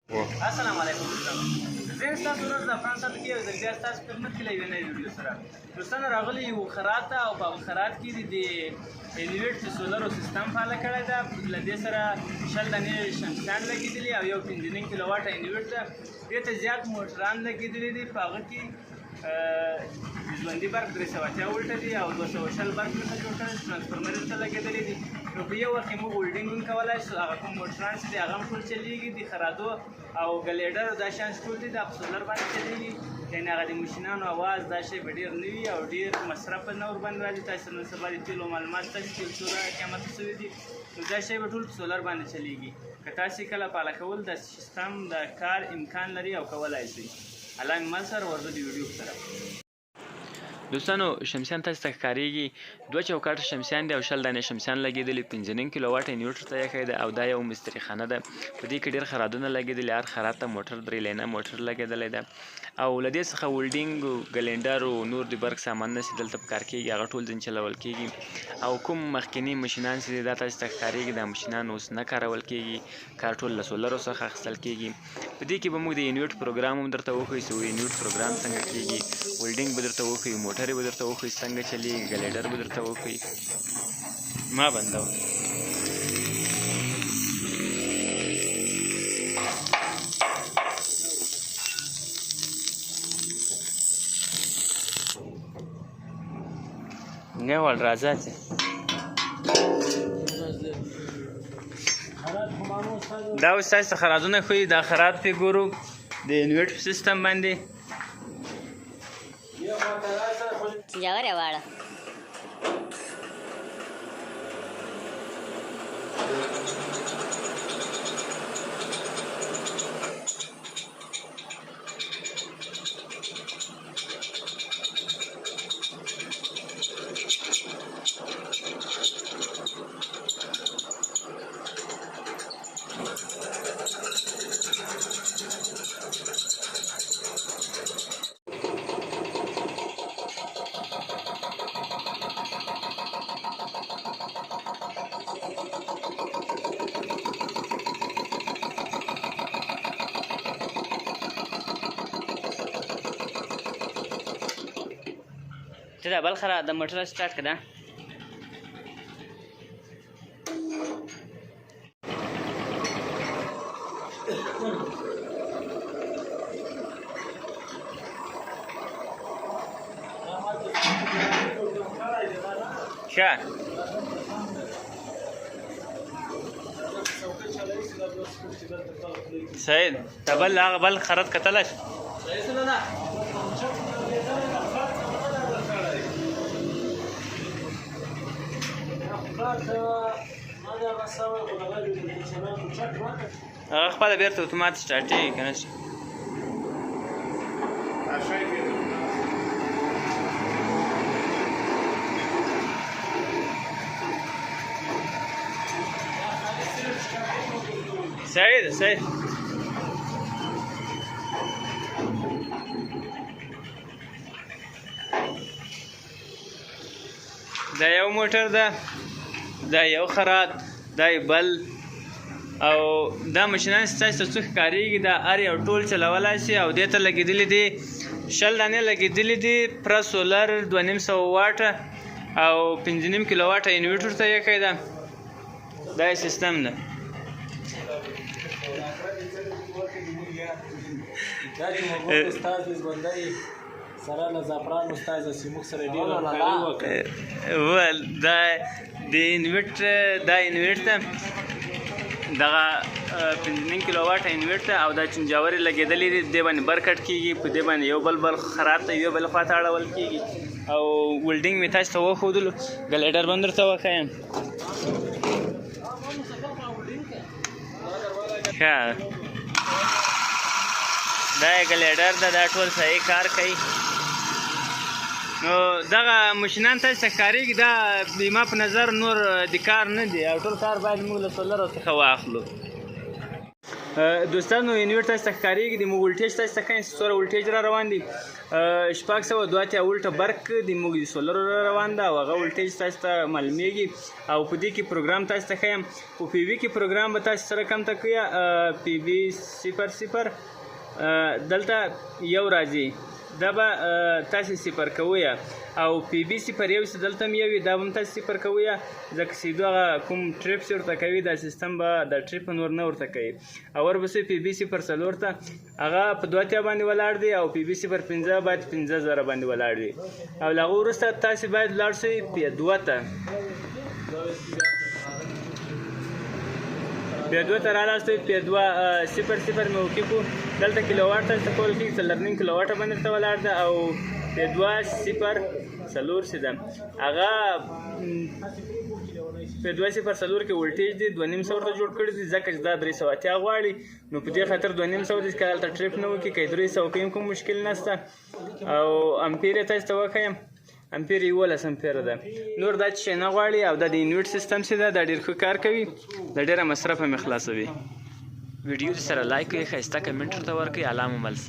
السلام علیکم زه ستاسو ورځ د افغانستان کې یو ځل بیا ستاسو په خدمت کې له یوې نوې ویډیو سره دوستانو راغلي یو خرات ته او په هغه خرات کې د انویټ د سولرو سیستم فعاله کړی ده. له دې سره 10 دانې شمسیان لګېدلي او یو 15 کیلو واټه انویټ ده. دې ته زیات موټران لګېدلي دي. په هغه کې ژوندي برق 380 ولټه دي او 220 برق ورته جوړ کړی، ترانسفارمر ورته لګېدلی دي. نو په یو وخت کې موږ ولډینګ هم کولی شو. هغه کوم موټران چې دي هغه هم ټول چلېږي، د خرادو او ګلیډر دا شیان ټول دي دا په سولر باندې چلېږي. یعنې هغه د ماشینانو اواز دا شی به ډېر نه وي او ډېر مصرف به نه ورباندې راځي. تاسو نن سبا د تیلو معلومات تاسو تیل څومره قیمته شوي دي، نو دا شی به ټول په سولر باندې چلېږي. که تاسې کله فعاله کول د سیستم د کار امکان لري او کولی شئ. الله مې مل سره ورځو د ویډیو سره دوستانو شمسیان تاسو ته ښکارېږي 2 چوکاټه شمسیان دي او 10 دانې شمسیان لګېدلي، 15 کیلو واټه انویټر ته یې ده او دا یو مستري خانه ده. په دې کې ډېر خرادونه لګېدلي، هر خراد ته موټر 3 لینه موټر لګېدلی ده او له دې څخه ولډینګ ګلینډر او نور د برق سامانونه چې دلته په کار کېږي هغه ټول ځینې چلول کېږي. او کوم مخکیني ماشینان چې دي دا تاسو ته ښکارېږي دا ماشینان اوس نه کارول کېږي، کار ټول له سولرو څخه اخیستل کېږي. په دې کې به موږ د انویټ پروګرام هم درته وښیو چې انویټ پروګرام څنګه کېږي، ولډینګ به درته وښیو، موټرې به درته وښیو څنګه چلیږي، ګلیډر به درته وښیي. ما بندوه نه وړ راځه چې دا اوس تاسو ته خرادونه ښیي. دا خراد پې ګورو د انویټ په سیستم باندې جواره واړه ته دا بل خرا د موټر سٹارټ کړه. ښه سعید ته بل هغه بل خرد کتلی هغه خپله بېرته اتومات سټارټېږي که نه شي. سعید دا یو موټر ده، دا یو خراد، دا یو بل او دا ماشینان چې تاسو ته څه ښکارېږي دا هر یو ټول چلولی شي. او دې ته لګېدلي دي 10 دانې لګېدلي دي پره سولر 250 واټه او 15 کیلو واټه انویټر ته یې ښی ده. دا یې سیستم ده. دا چې موږ استاد ژوندی سره له زعفران استاد چې موږ سره ډېره همکاري وکړه. دا د انویټ دا انویټ ته دغه 15 کیلو واټه انویټ ته او دا چنجاورې لګېدلې دي. دې باندې بر کټ کېږي، په دې باندې یو بل خراب ته یو بل خوا ته اړول کېږي او ولډینګ مې تاسو ته وښودلو. ګلیډر به هم درته وښیم. ښه دا یې ګلیډر ده، دا ټول صحیح کار کوي. نو دغه ماشینان تاسو ته ښکارېږي دا زما په نظر نور د کار نه دي او ټول کار باید موږ له سولرو څخه واخلو. دوستانو انورټر تاسو ته ښکارېږي د موږ ولټیج تاسو ته ښايي څومره ولټیج را روان دي 602 ولټه برق د موږ د سولر را روان ده او هغه ولټیج تاسو ته معلومیږي او په دې کې پروګرام تاسو ته ښیم په پی وي کې پروګرام به تاسو سره کم تکیه پی وي 00 دلته یو راځي دا به تاسو صفر کوئ او پی بي 01 دلته هم یو وي دا به هم تاسو صفر کوئ ځکه چې هغه کوم ټریپس ورته کوي دا سیستم به د ټریپ نور نه ورته کوي او ورپسې پی بي 04 ته هغه په 2 باندې ولاړ دی او پی بي 05 باید 15000 باندې ولاړ دی او له هغه وروسته تاسو باید ولاړ شئ پی 2 ته پی 2 ته رالاستئ پی 2 00 مې وکړو دلته کیلوواټ تاسو کول کېږي 4.5 کیلوواټه باندې ورته ولاړ ده او پی 2 0 چې ده هغه په 2 0 کې ولټیج دی 2.5 ورته جوړ کړی دی ځکه چې دا 300 اتیا غواړي نو په دې خاطر 2.5 دی چې هلته ټریپ نه وکړي که 300 کې کوم مشکل نشته او امپیر یې تاسو ته وښیم امپیر 11 امپیر ده نور دا چې نه غواړي او دا د انورټ سیستم چې ده دا ډېر ښه کار کوي دا ډېره مصرف هم خلاصوي ویډیو سره لایک کړئ ښایسته کمنټ ورته ورکړئ علامه مل